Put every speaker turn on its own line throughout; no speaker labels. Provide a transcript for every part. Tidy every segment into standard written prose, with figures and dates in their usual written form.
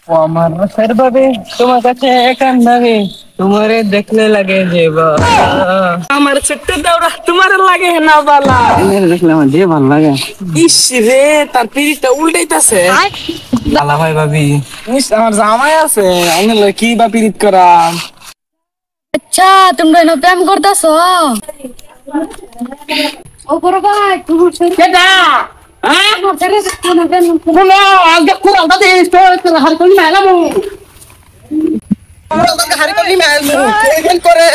ও আমার রসের ভাবি তোমার কাছে একান নামি তোমারে দেখলে লাগে যে আমার ছোট্ট দাওরা তোমার লাগে না বালা দেখলে আমার যে ভালো লাগে। ইস রে তার পিরিটা উল্টাইতাছে। বালা ভাই ভাবি ইস আমার জামাই আছে আমি কি বা পিরিত করা।
আচ্ছা তোমরা এনে প্রেম করতেছো? ও বড় ভাই তুমি
কেডা
আমার ছেড়ে কোন প্রেম
শুনো আজকে কুড়ালটা দিস তো হার কলি মেলাম আমরা তো হার কলি মেলাম কেন করে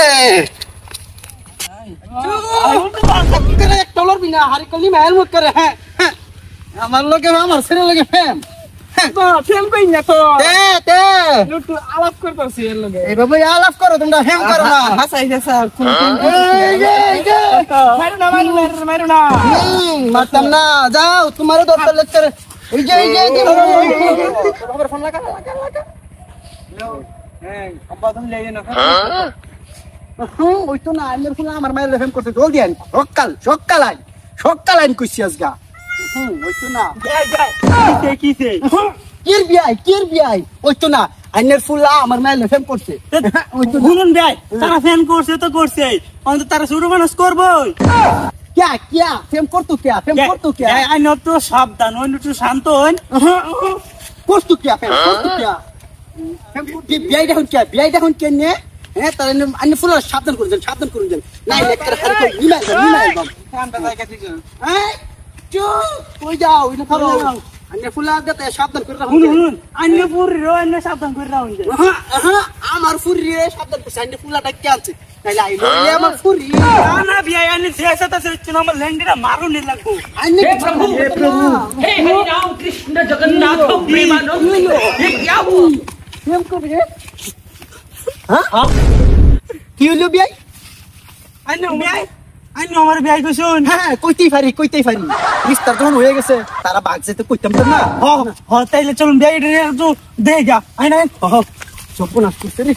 টলর বিনা হার কলি মেল মুখ করে। হ্যাঁ আমার লগে আমার ছেলে লগে ফেম ফেম কই না তো তে তে একটু আলাপ করতেছি এর লগে এইভাবে আলাপ করো তোমরা ফেম করো না হাসাই হাসা মারো না মারো না মারতাম না যাও তোমারও দরকার লেকচার এই যে খবর ফোন লাগা হ্যাঁ আব্বা তুমি লেগে না ওই তো না আইনের ফোন আমার মায়ের ফেম করতে জলদি আইন সকাল আইন কইছি আজগা ওই তো না কিসে কির বিয়াই ওই তো না আইনের ফুলা আমার মায়ের ফেম করছে ওই তো
শুনুন ভাই তারা ফ্যান করছে তো করছে অন্তত তারা ছোট মানুষ করবই
क्या फेम करतो क्या
আইন তো সাবধান হইন একটু শান্ত হইন
करतो क्या फेम बियाई देखुन क्या ने হ্যাঁ তার আইন ফুলা সাবধান করে দেন নাই লেকচার হারে কই নিমাই বাম ফ্যানটা জায়গা দিছেন এই চুপ কই যাও ইনা খারো আইন ফুলা দতে সাবধান করে রাখুন
শুনুন আইন পুরি রো আইন সাবধান করে রাখুন
আমার ফুরি রে সাবধান করে আইন ফুলাটা কি আছে তাইলে আইলো আমার ফুরি
না বিয়া আইন শেষাতা হচ্ছে না আমার ল্যান্ডিরা মারুন নি লাগবো
আইন প্রভু
हे हरि राम कृष्ण जगन्नाथ प्रेमानंद ये क्या हुआ?
फेम করে হ্যাঁ কি হলো বিয়াই
আইন বিয়াই আইন আমার বিয়াই কইছুন
হ্যাঁ কইতেই পারি বিস্তার যখন হয়ে গেছে তারা বাগ যেতে কইতাম তো না
হ তাইলে চলুন বিয়াই তো দেই যা আইন আইন
সপনাস করতে রে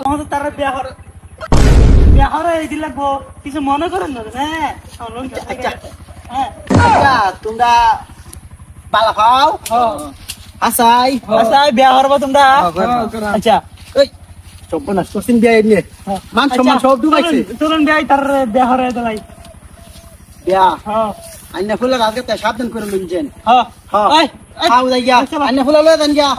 আমাদের তারা বিয়া হরে এই দিন লাগবো কিছু মনে করেন না হ্যাঁ হ্যাঁ
আচ্ছা তোমরা বালা খাও আসাই
বিয়া হরবা তোমরা আচ্ছা
এই সপনাস করছিন বিয়া নিয়ে মান সম্মান সব ডুবাইছে
চলুন বিয়াই তার বিয়া হরে দেলাই
বিয়া
হ্যাঁ
আইনা ফুলের আজকে সাবধান করে লইছেন
হ্যাঁ
হ্যাঁ আও যাই গিয়া আইনা ফুলা লয় দেন গিয়া